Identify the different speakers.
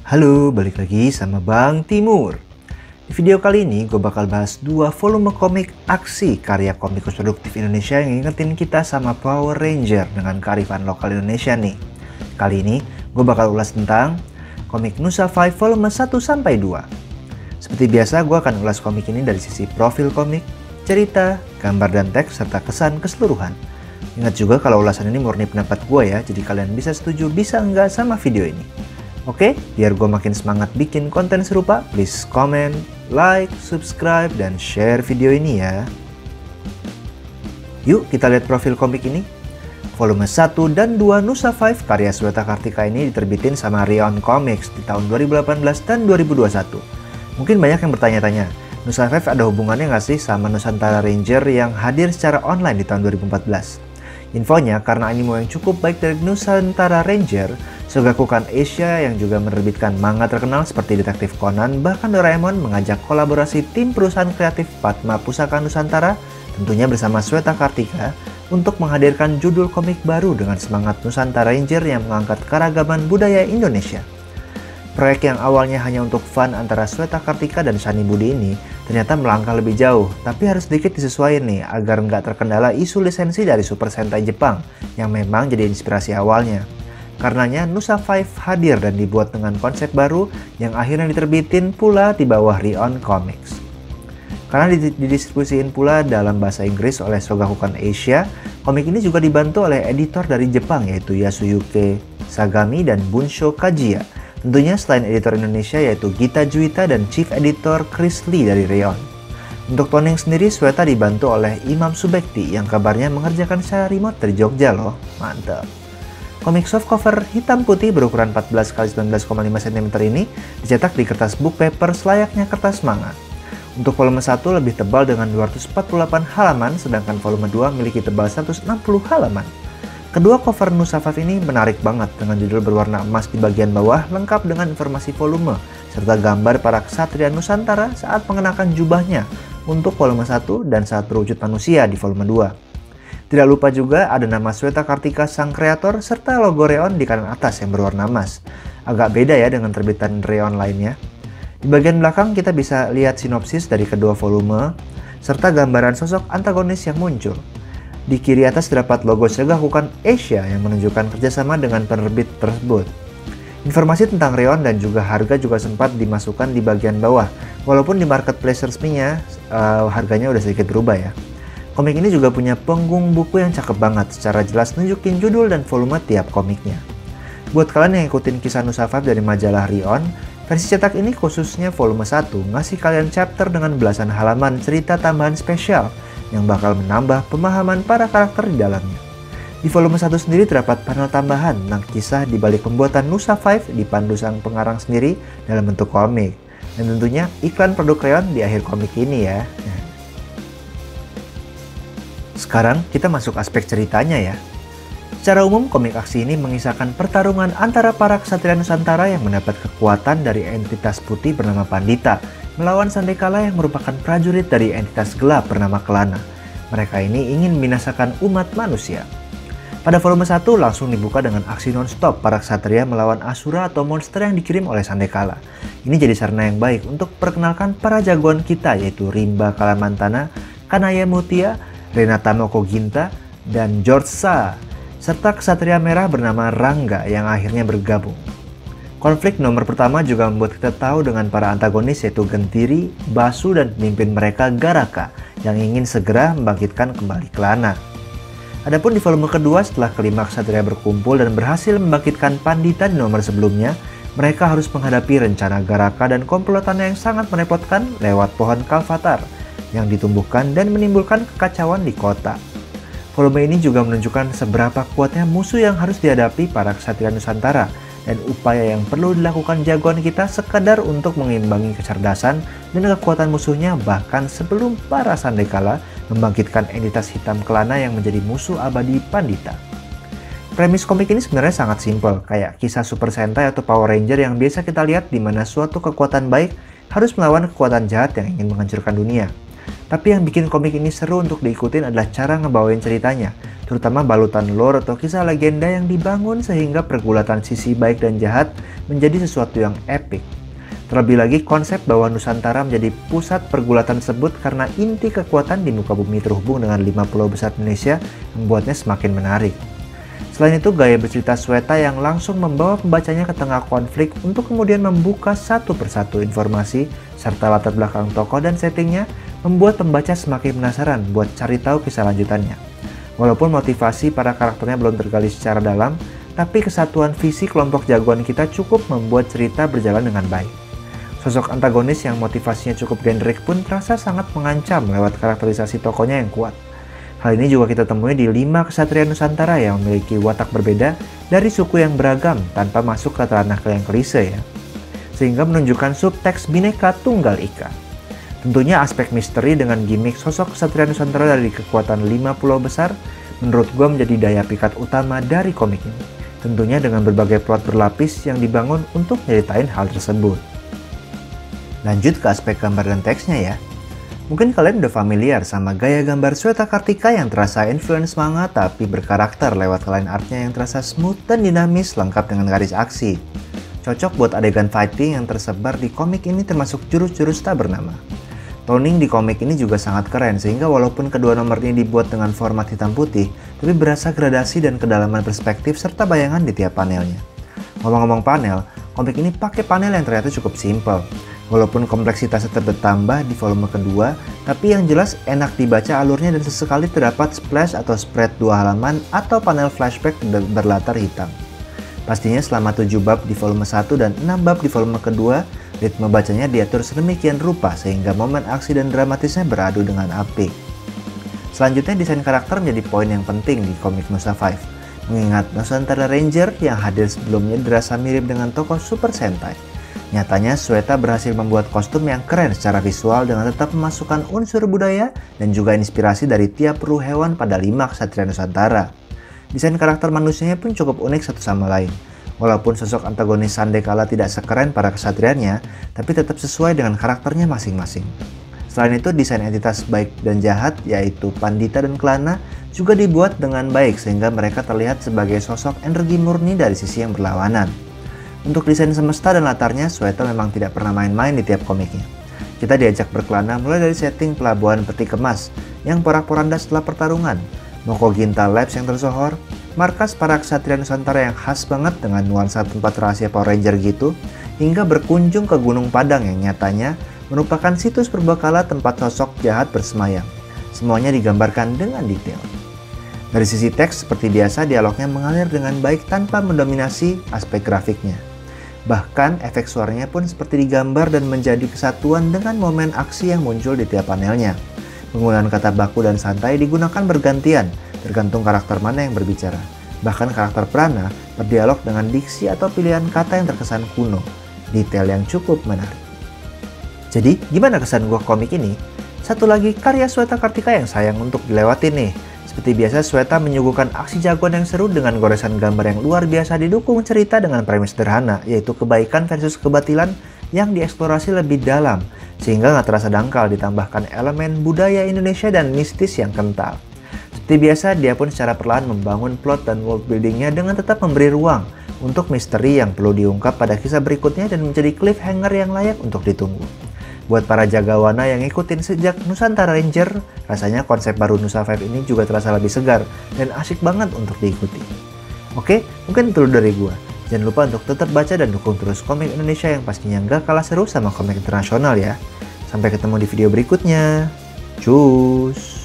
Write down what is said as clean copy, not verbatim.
Speaker 1: Halo, balik lagi sama Bang Timur. Di video kali ini gue bakal bahas dua volume komik aksi karya komikus produktif Indonesia yang ngingetin kita sama Power Ranger dengan kearifan lokal Indonesia nih. Kali ini gue bakal ulas tentang komik Nusa 5 volume 1-2. Seperti biasa gue akan ulas komik ini dari sisi profil komik, cerita, gambar dan teks, serta kesan keseluruhan. Ingat juga kalau ulasan ini murni pendapat gue ya, jadi kalian bisa setuju bisa enggak sama video ini. Oke, biar gue makin semangat bikin konten serupa, please comment, like, subscribe, dan share video ini ya. Yuk kita lihat profil komik ini. Volume 1 dan 2 Nusa 5 karya Sweta Kartika ini diterbitin sama Rion Comics di tahun 2018 dan 2021. Mungkin banyak yang bertanya-tanya, Nusa 5 ada hubungannya nggak sih sama Nusantara Ranger yang hadir secara online di tahun 2014? Infonya, karena anime yang cukup baik dari Nusantara Ranger, Shogakukan Asia yang juga menerbitkan manga terkenal seperti Detektif Conan, bahkan Doraemon mengajak kolaborasi tim perusahaan kreatif Padma Pusaka Nusantara, tentunya bersama Sweta Kartika, untuk menghadirkan judul komik baru dengan semangat Nusantara Ranger yang mengangkat keragaman budaya Indonesia. Proyek yang awalnya hanya untuk fun antara Sweta Kartika dan Shani Budi ini ternyata melangkah lebih jauh, tapi harus sedikit disesuaikan nih agar nggak terkendala isu lisensi dari Super Sentai Jepang yang memang jadi inspirasi awalnya. Karenanya Nusa 5 hadir dan dibuat dengan konsep baru yang akhirnya diterbitin pula di bawah Rion Comics. Karena didistribusikan pula dalam bahasa Inggris oleh Shogakukan Asia, komik ini juga dibantu oleh editor dari Jepang yaitu Yasuyuki Sagami dan Bunsho Kajiya. Tentunya selain editor Indonesia yaitu Gita Juwita dan chief editor Chris Lee dari Rion. Untuk toning sendiri Sweta dibantu oleh Imam Subekti yang kabarnya mengerjakan secara remote dari Jogja loh, mantap. Komik softcover hitam putih berukuran 14x19,5 cm ini dicetak di kertas book paper selayaknya kertas manga. Untuk volume 1 lebih tebal dengan 248 halaman, sedangkan volume 2 memiliki tebal 160 halaman. Kedua cover Nusa 5 ini menarik banget dengan judul berwarna emas di bagian bawah lengkap dengan informasi volume serta gambar para ksatria Nusantara saat mengenakan jubahnya untuk volume 1 dan saat berwujud manusia di volume 2. Tidak lupa juga ada nama Sweta Kartika sang kreator serta logo Rion di kanan atas yang berwarna emas. Agak beda ya dengan terbitan Rion lainnya. Di bagian belakang kita bisa lihat sinopsis dari kedua volume serta gambaran sosok antagonis yang muncul. Di kiri atas terdapat logo Shogakukan Asia yang menunjukkan kerjasama dengan penerbit tersebut. Informasi tentang Rion dan juga harga juga sempat dimasukkan di bagian bawah, walaupun di marketplace resminya harganya udah sedikit berubah ya. Komik ini juga punya punggung buku yang cakep banget, secara jelas nunjukin judul dan volume tiap komiknya. Buat kalian yang ikutin kisah Nusa 5 dari majalah Rion, versi cetak ini khususnya volume 1 ngasih kalian chapter dengan belasan halaman cerita tambahan spesial yang bakal menambah pemahaman para karakter di dalamnya. Di volume 1 sendiri terdapat panel tambahan tentang kisah di balik pembuatan Nusa 5 dipandu sang pengarang sendiri dalam bentuk komik. Dan tentunya iklan produk Rion di akhir komik ini ya. Sekarang kita masuk aspek ceritanya ya. Secara umum komik aksi ini mengisahkan pertarungan antara para ksatria Nusantara yang mendapat kekuatan dari entitas putih bernama Pandita melawan Sandekala yang merupakan prajurit dari entitas gelap bernama Kelana. Mereka ini ingin membinasakan umat manusia. Pada volume 1 langsung dibuka dengan aksi non-stop para ksatria melawan asura atau monster yang dikirim oleh Sandekala. Ini jadi sarana yang baik untuk perkenalkan para jagoan kita yaitu Rimba Kalamantana, Kanaya Mutia, Renata Moko Ginta, dan George Sa, serta ksatria merah bernama Rangga yang akhirnya bergabung. Konflik nomor pertama juga membuat kita tahu dengan para antagonis yaitu Gentiri, Basu, dan pemimpin mereka Garaka yang ingin segera membangkitkan kembali Kelana. Adapun di volume kedua setelah kelima ksatria berkumpul dan berhasil membangkitkan Pandita di nomor sebelumnya, mereka harus menghadapi rencana Garaka dan komplotannya yang sangat merepotkan lewat pohon Kalfatar yang ditumbuhkan dan menimbulkan kekacauan di kota. Volume ini juga menunjukkan seberapa kuatnya musuh yang harus dihadapi para ksatria Nusantara dan upaya yang perlu dilakukan jagoan kita sekadar untuk mengimbangi kecerdasan dan kekuatan musuhnya bahkan sebelum para Sandekala membangkitkan entitas hitam Kelana yang menjadi musuh abadi Pandita. Premis komik ini sebenarnya sangat simpel, kayak kisah Super Sentai atau Power Ranger yang biasa kita lihat di mana suatu kekuatan baik harus melawan kekuatan jahat yang ingin menghancurkan dunia. Tapi yang bikin komik ini seru untuk diikutin adalah cara ngebawain ceritanya, terutama balutan lore atau kisah legenda yang dibangun sehingga pergulatan sisi baik dan jahat menjadi sesuatu yang epik. Terlebih lagi konsep bahwa Nusantara menjadi pusat pergulatan tersebut karena inti kekuatan di muka bumi terhubung dengan 5 pulau besar Indonesia membuatnya semakin menarik. Selain itu, gaya bercerita Shweta yang langsung membawa pembacanya ke tengah konflik untuk kemudian membuka satu persatu informasi serta latar belakang tokoh dan settingnya membuat pembaca semakin penasaran buat cari tahu kisah lanjutannya. Walaupun motivasi para karakternya belum tergali secara dalam, tapi kesatuan visi kelompok jagoan kita cukup membuat cerita berjalan dengan baik. Sosok antagonis yang motivasinya cukup generik pun terasa sangat mengancam lewat karakterisasi tokohnya yang kuat. Hal ini juga kita temui di 5 kesatria Nusantara yang memiliki watak berbeda dari suku yang beragam tanpa masuk ke ranah yang klise ya. Sehingga menunjukkan subteks Bhinneka Tunggal Ika. Tentunya aspek misteri dengan gimmick sosok kesatria Nusantara dari kekuatan 5 pulau besar menurut gua menjadi daya pikat utama dari komik ini. Tentunya dengan berbagai plot berlapis yang dibangun untuk nyeritain hal tersebut. Lanjut ke aspek gambar dan teksnya ya. Mungkin kalian udah familiar sama gaya gambar Shweta Kartika yang terasa influence manga tapi berkarakter lewat line artnya yang terasa smooth dan dinamis lengkap dengan garis aksi. Cocok buat adegan fighting yang tersebar di komik ini termasuk jurus-jurus tak bernama. Toning di komik ini juga sangat keren sehingga walaupun kedua nomor ini dibuat dengan format hitam putih, tapi berasa gradasi dan kedalaman perspektif serta bayangan di tiap panelnya. Ngomong-ngomong panel, komik ini pakai panel yang ternyata cukup simple. Walaupun kompleksitasnya bertambah di volume kedua, tapi yang jelas enak dibaca alurnya dan sesekali terdapat splash atau spread 2 halaman atau panel flashback berlatar hitam. Pastinya selama 7 bab di volume 1 dan 6 bab di volume kedua, ritme bacanya diatur sedemikian rupa sehingga momen aksi dan dramatisnya beradu dengan apik. Selanjutnya desain karakter menjadi poin yang penting di komik Nusa 5. Mengingat Nusantara Ranger yang hadir sebelumnya dirasa mirip dengan tokoh Super Sentai. Nyatanya Shweta berhasil membuat kostum yang keren secara visual dengan tetap memasukkan unsur budaya dan juga inspirasi dari tiap ruh hewan pada 5 kesatria Nusantara. Desain karakter manusianya pun cukup unik satu sama lain. Walaupun sosok antagonis Sandekala tidak sekeren para kesatrianya, tapi tetap sesuai dengan karakternya masing-masing. Selain itu, desain entitas baik dan jahat yaitu Pandita dan Klana juga dibuat dengan baik sehingga mereka terlihat sebagai sosok energi murni dari sisi yang berlawanan. Untuk desain semesta dan latarnya, Shweta memang tidak pernah main-main di tiap komiknya. Kita diajak berkelana mulai dari setting pelabuhan peti kemas yang porak-poranda setelah pertarungan, Moko Ginta Labs yang tersohor, markas para kesatria Nusantara yang khas banget dengan nuansa tempat rahasia Power Ranger gitu, hingga berkunjung ke Gunung Padang yang nyatanya merupakan situs purbakala tempat sosok jahat bersemayam. Semuanya digambarkan dengan detail. Dari sisi teks, seperti biasa dialognya mengalir dengan baik tanpa mendominasi aspek grafiknya. Bahkan efek suaranya pun seperti digambar dan menjadi kesatuan dengan momen aksi yang muncul di tiap panelnya. Penggunaan kata baku dan santai digunakan bergantian, tergantung karakter mana yang berbicara. Bahkan karakter Prana berdialog dengan diksi atau pilihan kata yang terkesan kuno, detail yang cukup menarik. Jadi, gimana kesan gua komik ini? Satu lagi karya Shweta Kartika yang sayang untuk dilewatin nih. Seperti biasa, Shweta menyuguhkan aksi jagoan yang seru dengan goresan gambar yang luar biasa didukung cerita dengan premis sederhana, yaitu kebaikan versus kebatilan yang dieksplorasi lebih dalam, sehingga nggak terasa dangkal ditambahkan elemen budaya Indonesia dan mistis yang kental. Seperti biasa, dia pun secara perlahan membangun plot dan world buildingnya dengan tetap memberi ruang untuk misteri yang perlu diungkap pada kisah berikutnya dan menjadi cliffhanger yang layak untuk ditunggu. Buat para jagawana yang ngikutin sejak Nusantara Ranger, rasanya konsep baru Nusa 5 ini juga terasa lebih segar dan asik banget untuk diikuti. Oke, mungkin itu dari gua. Jangan lupa untuk tetap baca dan dukung terus komik Indonesia yang pastinya nggak kalah seru sama komik internasional ya. Sampai ketemu di video berikutnya. Cus!